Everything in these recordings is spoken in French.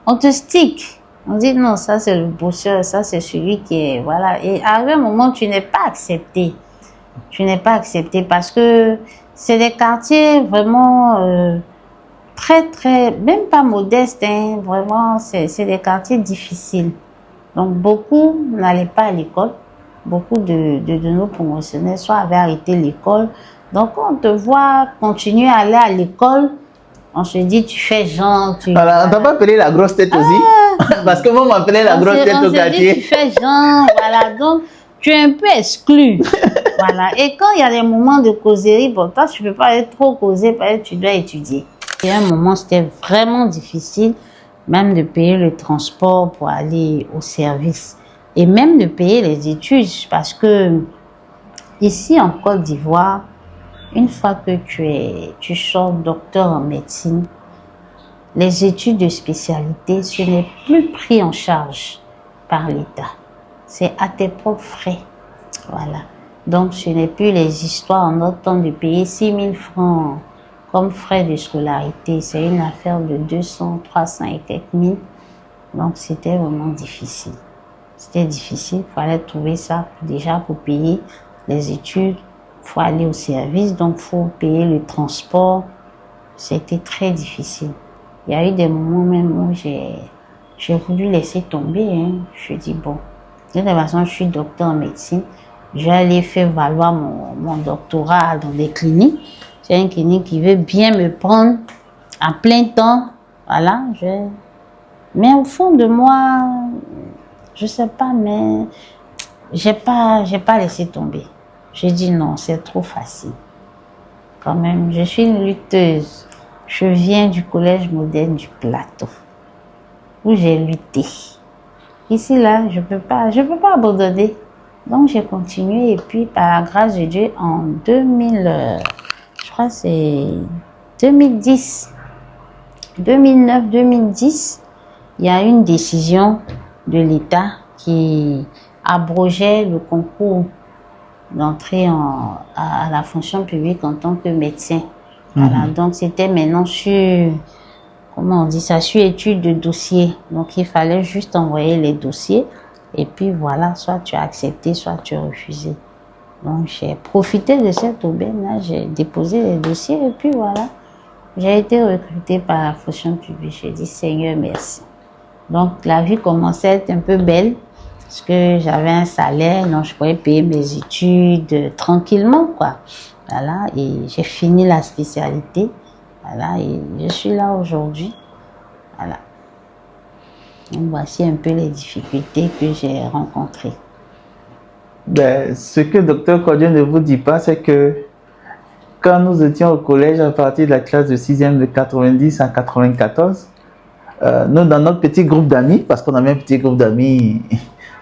on te stick. On dit non, ça c'est le bosseur, ça c'est celui qui est, voilà. Et à un moment, tu n'es pas accepté. Tu n'es pas accepté parce que c'est des quartiers vraiment très, même pas modestes, hein, vraiment, c'est des quartiers difficiles. Donc beaucoup n'allaient pas à l'école. Beaucoup de nos promotionnaires soit avaient arrêté l'école. Donc on te voit continuer à aller à l'école. On se dit, tu fais genre. Voilà, on t'a pas appelé la grosse tête aussi? Parce que moi, on m'appelait la grosse tête au quartier. Tu fais genre, voilà. Donc, tu es un peu exclu. Voilà. Et quand il y a des moments de causerie, pour toi, tu ne peux pas être trop causé parce que tu dois étudier. Il y a un moment, c'était vraiment difficile, même de payer le transport pour aller au service. Et même de payer les études, parce que ici, en Côte d'Ivoire, une fois que tu sors docteur en médecine, les études de spécialité, ce n'est plus pris en charge par l'État. C'est à tes propres frais. Voilà. Donc, ce n'est plus les histoires en notre temps de payer 6 000 francs comme frais de scolarité. C'est une affaire de 200, 300 et quelques mille. Donc, c'était vraiment difficile. C'était difficile. Il fallait trouver ça déjà pour payer les études. Il faut aller au service, donc il faut payer le transport. C'était très difficile. Il y a eu des moments même où j'ai voulu laisser tomber. Hein. Je me dis, bon, de toute façon, je suis docteur en médecine. Je vais aller faire valoir mon doctorat dans des cliniques. C'est une clinique qui veut bien me prendre à plein temps. Voilà. Mais au fond de moi, je sais pas, mais j'ai pas laissé tomber. J'ai dit non, c'est trop facile. Quand même, je suis une lutteuse. Je viens du collège moderne du Plateau, où j'ai lutté. Ici, là, je peux pas abandonner. Donc, j'ai continué et puis, par la grâce de Dieu, en 2000, je crois que c'est 2010, 2009-2010, il y a une décision de l'État qui abrogeait le concours d'entrée à la fonction publique en tant que médecin. Voilà, donc c'était maintenant sur, comment on dit ça, sur étude de dossier. Donc il fallait juste envoyer les dossiers et puis voilà, soit tu as accepté, soit tu as refusé. Donc j'ai profité de cette aubaine-là, j'ai déposé les dossiers et puis voilà, j'ai été recrutée par la fonction publique. J'ai dit Seigneur merci. Donc la vie commençait à être un peu belle parce que j'avais un salaire, donc je pouvais payer mes études tranquillement quoi. Voilà, et j'ai fini la spécialité. Voilà, et je suis là aujourd'hui. Voilà. Donc, voici un peu les difficultés que j'ai rencontrées. Ben, ce que Dr Codion ne vous dit pas, c'est que quand nous étions au collège à partir de la classe de 6e de 90 à 94, nous, dans notre petit groupe d'amis, parce qu'on avait un petit groupe d'amis,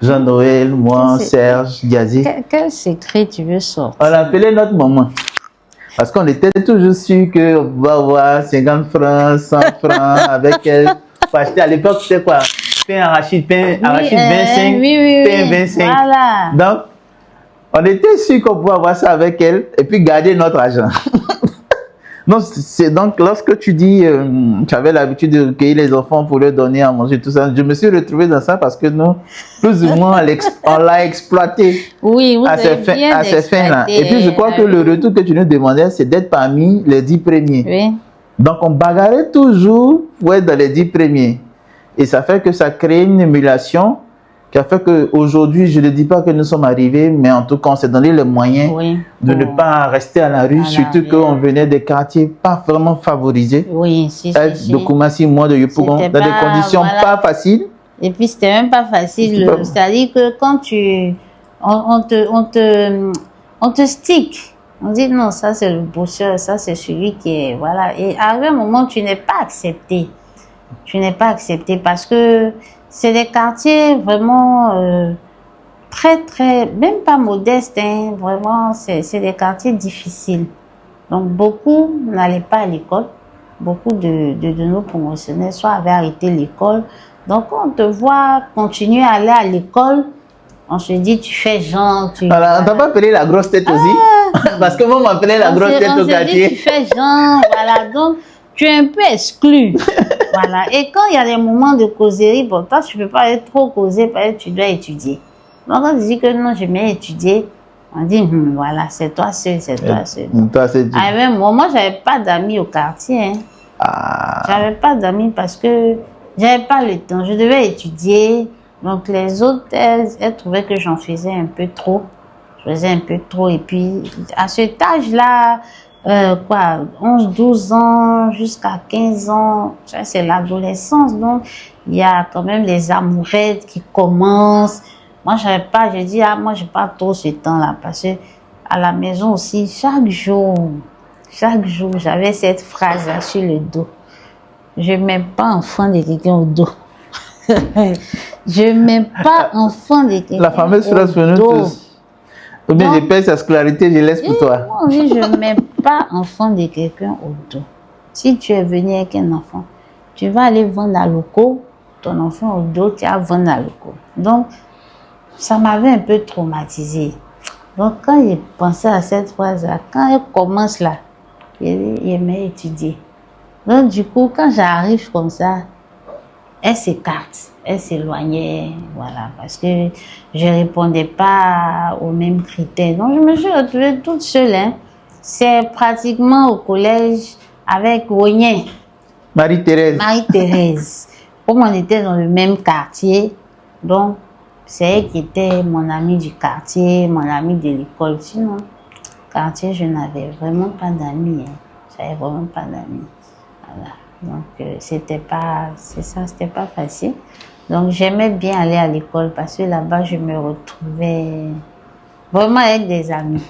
Jean-Noël, moi, Serge, Diazé. Quel secret tu veux sortir? On l'appelait notre maman. Parce qu'on était toujours sûr qu'on va avoir 50 francs, 100 francs avec elle. Pour acheter à l'époque, c'était quoi? Pain arachide, 25, pain 25. Voilà. Donc, on était sûr qu'on pouvait avoir ça avec elle et puis garder notre argent. Donc, lorsque tu dis tu avais l'habitude de recueillir les enfants pour leur donner à manger, tout ça, je me suis retrouvé dans ça parce que nous, plus ou moins, on l'a exploité à ces fins-là. Et puis, je crois que le retour que tu nous demandais, c'est d'être parmi les 10 premiers. Oui. Donc, on bagarrait toujours pour être dans les 10 premiers. Et ça fait que ça crée une émulation qui a fait qu'aujourd'hui, je ne dis pas que nous sommes arrivés, mais en tout cas, on s'est donné les moyens de ne pas rester à la rue, surtout qu'on venait des quartiers pas vraiment favorisés. Oui, de Koumassi, moi, de Yopougon, dans des conditions pas faciles. Et puis, c'était même pas facile. C'est-à-dire que quand on te stick. On dit non, ça c'est le bosseur, ça c'est celui qui est, voilà. Et à un moment, tu n'es pas accepté. Tu n'es pas accepté parce que c'est des quartiers vraiment très, même pas modestes, hein, vraiment, c'est des quartiers difficiles. Donc, beaucoup n'allaient pas à l'école. Beaucoup de nos promotionnaires soit avaient arrêté l'école. Donc, on te voit continuer à aller à l'école. On se dit, tu fais genre. Voilà, on t'a pas appelé la grosse tête aussi? Parce que moi, on m'appelait la grosse tête au quartier. Tu fais genre, voilà. Donc, tu es un peu exclu. Voilà. Et quand il y a des moments de causerie, bon, toi, tu ne peux pas être trop causé parce que tu dois étudier. Donc, quand tu dis que non, je vais étudier, on dit, voilà, c'est toi seul, c'est toi seul. À un moment, je n'avais pas d'amis au quartier. Hein. Ah. J'avais pas d'amis parce que j'avais pas le temps. Je devais étudier. Donc, les autres, elles trouvaient que j'en faisais un peu trop. Je faisais un peu trop. Et puis, à cet âge-là, 11, 12 ans, jusqu'à 15 ans, c'est l'adolescence. Donc, il y a quand même les amourettes qui commencent. Moi, je dis, moi, j'ai pas trop ce temps-là parce que à la maison aussi, chaque jour, j'avais cette phrase-là sur le dos. Je ne mets pas enfant de quelqu'un au dos. Je ne mets pas enfant de quelqu'un au dos. La fameuse phrase sur nous tous. Ou bien je paye sa scolarité, je laisse pour toi. Oui, je ne mets pas enfant de quelqu'un au dos. Si tu es venu avec un enfant, tu vas aller vendre à loco, ton enfant au dos, tu vas vendre à loco. Donc, ça m'avait un peu traumatisée. Donc, quand j'ai pensé à cette phrase-là, quand elle commence là, il m'a étudié. Donc, du coup, quand j'arrive comme ça, elle s'écarte, elle s'éloignait, voilà, parce que je ne répondais pas aux mêmes critères. Donc, je me suis retrouvée toute seule. Hein. C'est pratiquement au collège avec Rognin. Marie-Thérèse. Marie-Thérèse. Comme on était dans le même quartier, donc, c'est elle qui était mon amie du quartier, mon amie de l'école. Sinon, quartier, je n'avais vraiment pas d'amis. Hein. J'avais vraiment pas d'amis. Voilà. Donc, c'était pas facile. Donc, j'aimais bien aller à l'école parce que là-bas, je me retrouvais vraiment avec des amis.